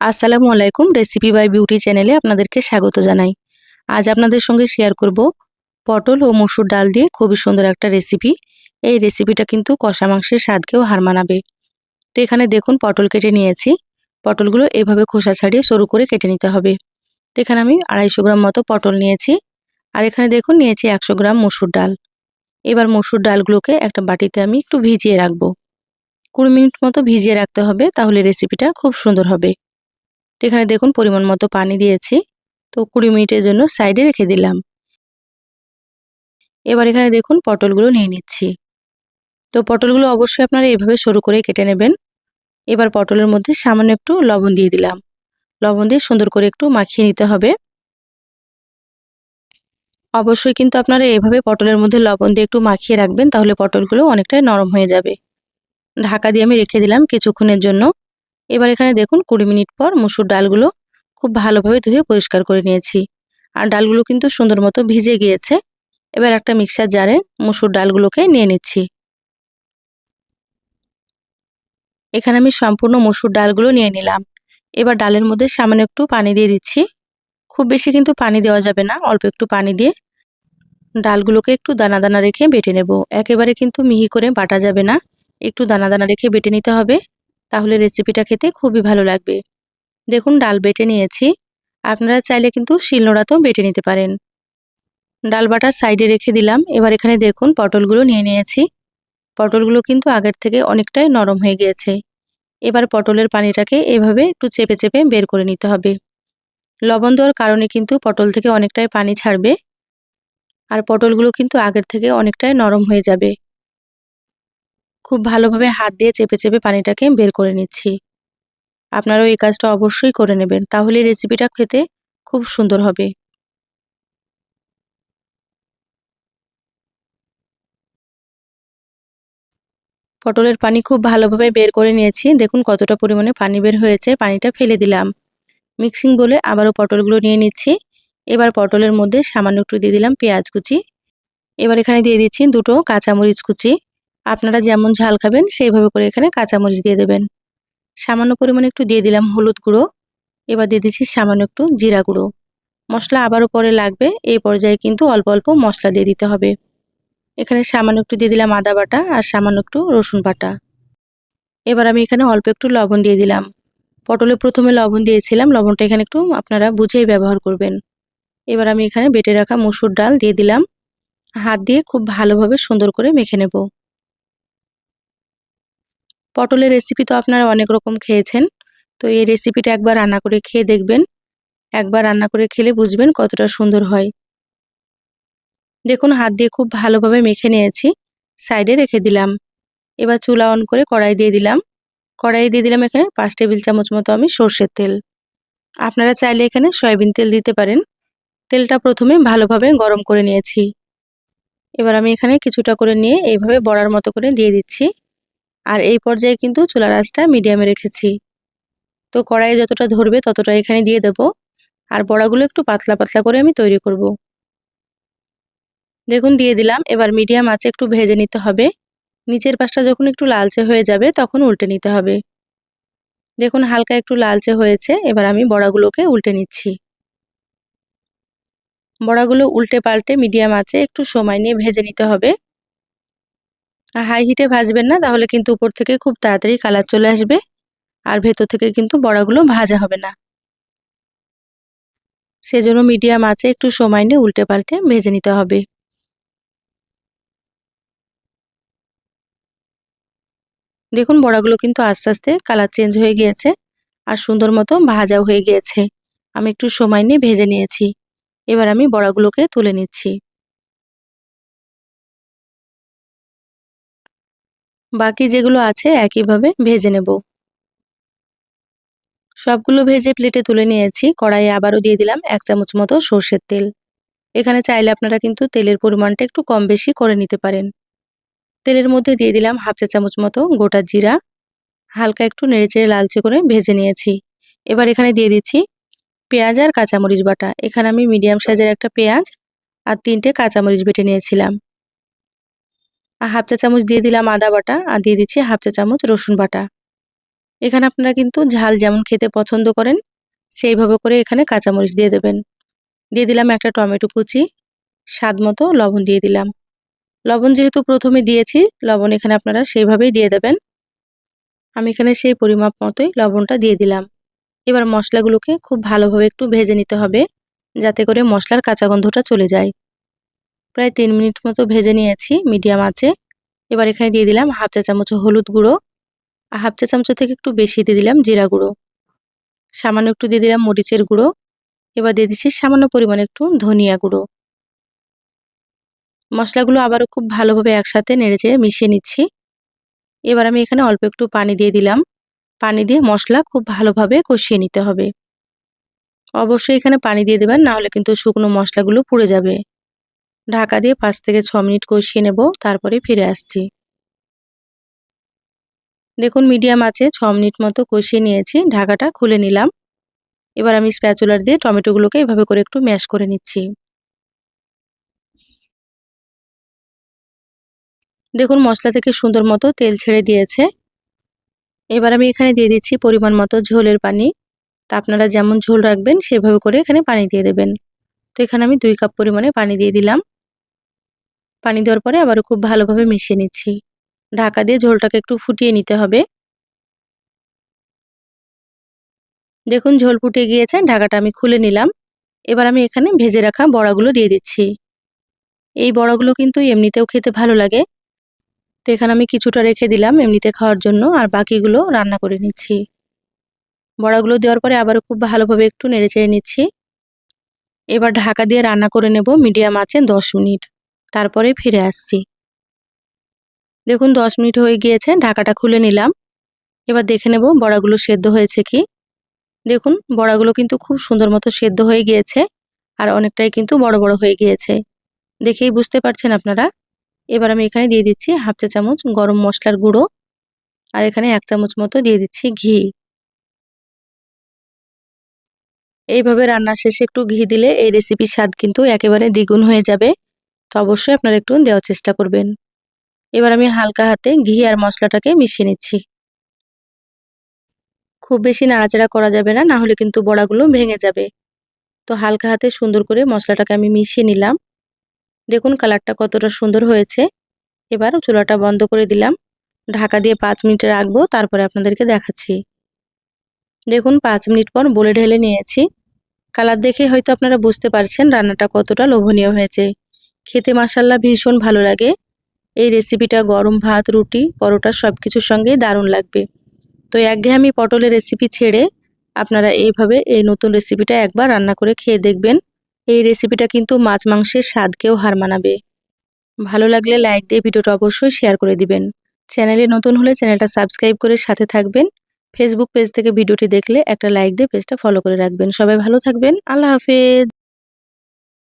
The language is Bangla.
আসসালামু আলাইকুম। রেসিপি বাই বিউটি চ্যানেলে আপনাদেরকে স্বাগত জানাই। আজ আপনাদের সঙ্গে শেয়ার করব পটল ও মসুর ডাল দিয়ে খুবই সুন্দর একটা রেসিপি। এই রেসিপিটা কিন্তু কষা মাংসের স্বাদকেও হার মানাবে। তো এখানে দেখুন পটল কেটে নিয়েছি। পটলগুলো এভাবে খোসা ছাড়িয়ে সরু করে কেটে নিতে হবে। তো এখানে আমি 250 গ্রাম মতো পটল নিয়েছি। আর এখানে দেখুন নিয়েছি 100 গ্রাম মসুর ডাল। এবার মসুর ডালগুলোকে একটা বাটিতে আমি একটু ভিজিয়ে রাখবো। 20 মিনিট মতো ভিজিয়ে রাখতে হবে, তাহলে রেসিপিটা খুব সুন্দর হবে। তো এখানে দেখুন পরিমাণ মতো পানি দিয়েছি। তো 20 মিনিটের জন্য সাইডে রেখে দিলাম। এবার এখানে দেখুন পটলগুলো নিয়ে নিচ্ছি। তো পটলগুলো অবশ্যই আপনারা এভাবে সরু করে কেটে নেবেন। এবার পটলের মধ্যে সামান্য একটু লবণ দিয়ে দিলাম। লবণ দিয়ে সুন্দর করে একটু মাখিয়ে নিতে হবে। অবশ্যই কিন্তু আপনারা এভাবে পটলের মধ্যে লবণ দিয়ে একটু মাখিয়ে রাখবেন, তাহলে পটলগুলো অনেকটাই নরম হয়ে যাবে। ঢাকা দিয়ে আমি রেখে দিলাম কিছুক্ষণের জন্য। এবার এখানে দেখুন 20 মিনিট পর মসুর ডালগুলো খুব ভালোভাবে ধুয়ে পরিষ্কার করে নিয়েছি। আর ডালগুলো কিন্তু সুন্দর মতো ভিজে গিয়েছে। এবার একটা মিক্সার জারে মসুর ডালগুলোকে নিয়ে নিচ্ছি। এখানে আমি সম্পূর্ণ মসুর ডালগুলো নিয়ে নিলাম। এবার ডালের মধ্যে সামান্য একটু পানি দিয়ে দিচ্ছি। খুব বেশি কিন্তু পানি দেওয়া যাবে না, অল্প একটু পানি দিয়ে ডালগুলোকে একটু দানা দানা রেখে বেটে নেব। একেবারে কিন্তু মিহি করে বাটা যাবে না, একটু দানা দানা রেখে বেটে নিতে হবে, তাহলে রেসিপিটা খেতে খুবই ভালো লাগবে। দেখুন ডাল বেটে নিয়েছি। আপনারা চাইলে কিন্তু শিলনোড়াতেও বেটে নিতে পারেন। ডাল বাটা সাইডে রেখে দিলাম। এবার এখানে দেখুন পটলগুলো নিয়ে নিয়েছি। পটলগুলো কিন্তু আগের থেকে অনেকটাই নরম হয়ে গিয়েছে। এবার পটলের পানিটাকে এভাবে একটু চেপে চেপে বের করে নিতে হবে। লবণ দেওয়ার কারণে কিন্তু পটল থেকে অনেকটাই পানি ছাড়বে। আর পটলগুলো কিন্তু আগের থেকে অনেকটাই নরম হয়ে যাবে। খুব ভালোভাবে হাত দিয়ে চেপে চেপে পানিটাকে বের করে নিচ্ছি। আপনারাও এই কাজটা অবশ্যই করে নেবেন, তাহলে রেসিপিটা খেতে খুব সুন্দর হবে। পটলের পানি খুব ভালোভাবে বের করে নিয়েছি। দেখুন কতটা পরিমাণে পানি বের হয়েছে, পানিটা ফেলে দিলাম। মিক্সিং বলে আবারও পটলগুলো নিয়ে নিচ্ছি। এবার পটলের মধ্যে সামান্য একটু দিয়ে দিলাম পেঁয়াজ কুচি। এবার এখানে দিয়ে দিচ্ছি 2টো কাঁচামরিচ কুচি। আপনারা যেমন ঝাল খাবেন সেইভাবে করে এখানে কাঁচামরিচ দিয়ে দেবেন। সামান্য পরিমাণে একটু দিয়ে দিলাম হলুদ গুঁড়ো। এবার দিয়ে দিচ্ছি সামান্য একটু জিরা গুঁড়ো। মশলা আবারও পরে লাগবে, এই পর্যায়ে কিন্তু অল্প অল্প মশলা দিয়ে দিতে হবে। এখানে সামান্য একটু দিয়ে দিলাম আদা বাটা আর সামান্য একটু রসুন বাটা। এবার আমি এখানে অল্প একটু লবণ দিয়ে দিলাম। পটলে প্রথমে লবণ দিয়েছিলাম, লবণটা এখানে একটু আপনারা বুঝেই ব্যবহার করবেন। এবার আমি এখানে বেটে রাখা মসুর ডাল দিয়ে দিলাম। হাত দিয়ে খুব ভালোভাবে সুন্দর করে মেখে নেব। পটলের রেসিপি তো আপনারা অনেক রকম খেয়েছেন, তো এই রেসিপিটা একবার রান্না করে খেয়ে দেখবেন। একবার রান্না করে খেলে বুঝবেন কতটা সুন্দর হয়। দেখুন হাত দিয়ে খুব ভালোভাবে মেখে নিয়েছি, সাইডে রেখে দিলাম। এবার চুলা অন করে কড়াই দিয়ে দিলাম। কড়াইয়ে দিয়ে দিলাম এখানে 5 টেবিল চামচ মতো আমি সর্ষের তেল। আপনারা চাইলে এখানে সয়াবিন তেল দিতে পারেন। তেলটা প্রথমে ভালোভাবে গরম করে নিয়েছি। এবার আমি এখানে কিছুটা করে নিয়ে এইভাবে বড়ার মতো করে দিয়ে দিচ্ছি। আর এই পর্যায়ে কিন্তু চুলার আঁচটা মিডিয়ামে রেখেছি। তো কড়াইয়ে যতটা ধরবে ততটা এখানে দিয়ে দেব। আর বড়াগুলো একটু পাতলা পাতলা করে আমি তৈরি করব। দেখুন দিয়ে দিলাম। এবার মিডিয়াম আঁচে একটু ভেজে নিতে হবে। নিচের পাশটা যখন একটু লালচে হয়ে যাবে তখন উল্টে নিতে হবে। দেখুন হালকা একটু লালচে হয়েছে, এবার আমি বড়াগুলোকে উল্টে নিচ্ছি। বড়াগুলো উল্টে পাল্টে মিডিয়াম আঁচে একটু সময় নিয়ে ভেজে নিতে হবে। হাই হিটে ভাজবেন না, তাহলে কিন্তু উপর থেকে খুব তাড়াতাড়ি কালার চলে আসবে। আর ভেতর থেকে কিন্তু বড়াগুলো ভাজা হবে না। সেজন্য মিডিয়াম আঁচে একটু সময় নিয়ে উল্টে পাল্টে ভেজে নিতে হবে। দেখুন বড়াগুলো কিন্তু আস্তে আস্তে কালার চেঞ্জ হয়ে গিয়েছে আর সুন্দর মতো ভাজাও হয়ে গিয়েছে। আমি একটু সময় নিয়ে ভেজে নিয়েছি। এবার আমি বড়াগুলোকে তুলে নিচ্ছি। বাকি যেগুলো আছে একইভাবে ভেজে নেব। সবগুলো ভেজে প্লেটে তুলে নিয়েছি। কড়াইয়ে আবারও দিয়ে দিলাম 1 চামচ মতো সর্ষের তেল। এখানে চাইলে আপনারা কিন্তু তেলের পরিমাণটা একটু কম বেশি করে নিতে পারেন। তেলের মধ্যে দিয়ে দিলাম হাফ চা চামচ মতো গোটা জিরা। হালকা একটু নেড়েচেড়ে লালচে করে ভেজে নিয়েছি। এবার এখানে দিয়ে দিচ্ছি পেঁয়াজ আর কাঁচামরিচ বাটা। এখানে আমি মিডিয়াম সাইজের একটা পেঁয়াজ আর 3টে কাঁচামরিচ বেটে নিয়েছিলাম। আর হাফ চা চামচ দিয়ে দিলাম আদা বাটা আর দিয়ে দিচ্ছি হাফ চা চামচ রসুন বাটা। এখানে আপনারা কিন্তু ঝাল যেমন খেতে পছন্দ করেন সেইভাবে করে এখানে কাঁচামরিচ দিয়ে দেবেন। দিয়ে দিলাম একটা টমেটো কুচি, স্বাদ মতো লবণ দিয়ে দিলাম। লবণ যেহেতু প্রথমে দিয়েছি, লবণ এখানে আপনারা সেইভাবেই দিয়ে দেবেন। আমি এখানে সেই পরিমাপ মতোই লবণটা দিয়ে দিলাম। এবার মশলাগুলোকে খুব ভালোভাবে একটু ভেজে নিতে হবে, যাতে করে মশলার কাঁচা গন্ধটা চলে যায়। প্রায় 3 মিনিট মতো ভেজে নিয়েছি মিডিয়াম আঁচে। এবার এখানে দিয়ে দিলাম হাফ চা চামচ হলুদ গুঁড়ো, আর হাফ চা চামচ থেকে একটু বেশি দিয়ে দিলাম জিরা গুঁড়ো। সামান্য একটু দিয়ে দিলাম মরিচের গুঁড়ো। এবার দিয়ে দিচ্ছি সামান্য পরিমাণে একটু ধনিয়া গুঁড়ো। মশলাগুলো আবারও খুব ভালোভাবে একসাথে নেড়েচেড়ে মিশিয়ে নিচ্ছি। এবার আমি এখানে অল্প একটু পানি দিয়ে দিলাম। পানি দিয়ে মশলা খুব ভালোভাবে কষিয়ে নিতে হবে। অবশ্যই এখানে পানি দিয়ে দেবেন, না হলে কিন্তু শুকনো মশলাগুলো পুড়ে যাবে। ঢাকা দিয়ে 5 থেকে 6 মিনিট কষিয়ে নেব, তারপরে ফিরে আসছি। দেখুন মিডিয়াম আঁচে 6 মিনিট মতো কষিয়ে নিয়েছি, ঢাকাটা খুলে নিলাম। এবার আমি স্প্যাচুলার দিয়ে টমেটোগুলোকে এভাবে করে একটু ম্যাশ করে নিচ্ছি। দেখুন মশলা থেকে সুন্দর মতো তেল ছেড়ে দিয়েছে। এবার আমি এখানে দিয়ে দিচ্ছি পরিমাণ মতো ঝোলের পানি। তা আপনারা যেমন ঝোল রাখবেন সেভাবে করে এখানে পানি দিয়ে দেবেন। তো এখানে আমি 2 কাপ পরিমাণে পানি দিয়ে দিলাম। পানি দেওয়ার পরে আবারও খুব ভালোভাবে মিশিয়ে নিচ্ছি। ঢাকা দিয়ে ঝোলটাকে একটু ফুটিয়ে নিতে হবে। দেখুন ঝোল ফুটে গিয়েছে, ঢাকাটা আমি খুলে নিলাম। এবার আমি এখানে ভেজে রাখা বড়াগুলো দিয়ে দিচ্ছি। এই বড়াগুলো কিন্তু এমনিতেও খেতে ভালো লাগে। তো এখানে আমি কিছুটা রেখে দিলাম এমনিতে খাওয়ার জন্য, আর বাকিগুলো রান্না করে নিচ্ছি। বড়াগুলো দেওয়ার পরে আবারও খুব ভালোভাবে একটু নেড়েচেড়ে নিচ্ছি। এবার ঢাকা দিয়ে রান্না করে নেব মিডিয়াম আঁচে 10 মিনিট। তারপরে ফিরে আসছি। দেখুন 10 মিনিট হয়ে গিয়েছে, ঢাকাটা খুলে নিলাম। এবার দেখে নেব বড়াগুলো সেদ্ধ হয়েছে কি। দেখুন বড়াগুলো কিন্তু খুব সুন্দর মতো সেদ্ধ হয়ে গিয়েছে, আর অনেকটাই কিন্তু বড় বড় হয়ে গিয়েছে। দেখেই বুঝতে পারছেন আপনারা। এবার আমি এখানে দিয়ে দিচ্ছি হাফ চা চামচ গরম মশলার গুঁড়ো, আর এখানে 1 চামচ মতো দিয়ে দিচ্ছি ঘি। এইভাবে রান্নার শেষে একটু ঘি দিলে এই রেসিপির স্বাদ কিন্তু একেবারে দ্বিগুণ হয়ে যাবে। তো অবশ্যই আপনারা একটু দেওয়ার চেষ্টা করবেন। এবার আমি হালকা হাতে ঘি আর মশলাটাকে মিশিয়ে নিচ্ছি। খুব বেশি নাড়াচাড়া করা যাবে না, না হলে কিন্তু বড়াগুলো ভেঙে যাবে। তো হালকা হাতে সুন্দর করে মশলাটাকে আমি মিশিয়ে নিলাম। দেখুন কালারটা কতটা সুন্দর হয়েছে। এবার চুলাটা বন্ধ করে দিলাম। ঢাকা দিয়ে 5 মিনিট রাখবো, তারপরে আপনাদেরকে দেখাচ্ছি। দেখুন 5 মিনিট পর বলে ঢেলে নিয়েছি। কালার দেখে হয়তো আপনারা বুঝতে পারছেন রান্নাটা কতটা লোভনীয় হয়েছে। খেতে মাশাআল্লাহ ভীষণ ভালো লাগে। এই রেসিপিটা গরম ভাত, রুটি, পরোটা সবকিছুর সঙ্গেই দারুণ লাগবে। তো একঘেয়েমি পটলের রেসিপি ছেড়ে আপনারা এইভাবে এই নতুন রেসিপিটা একবার রান্না করে খেয়ে দেখবেন। এই রেসিপিটা কিন্তু মাছ মাংসের স্বাদকেও হার মানাবে। ভালো লাগলে লাইক দিয়ে ভিডিওটা অবশ্যই শেয়ার করে দিবেন। চ্যানেলে নতুন হলে চ্যানেলটা সাবস্ক্রাইব করে সাথে থাকবেন। ফেসবুক পেজ থেকে ভিডিওটি দেখলে একটা লাইক দিয়ে পেজটা ফলো করে রাখবেন। সবাই ভালো থাকবেন। আল্লাহ হাফেজ।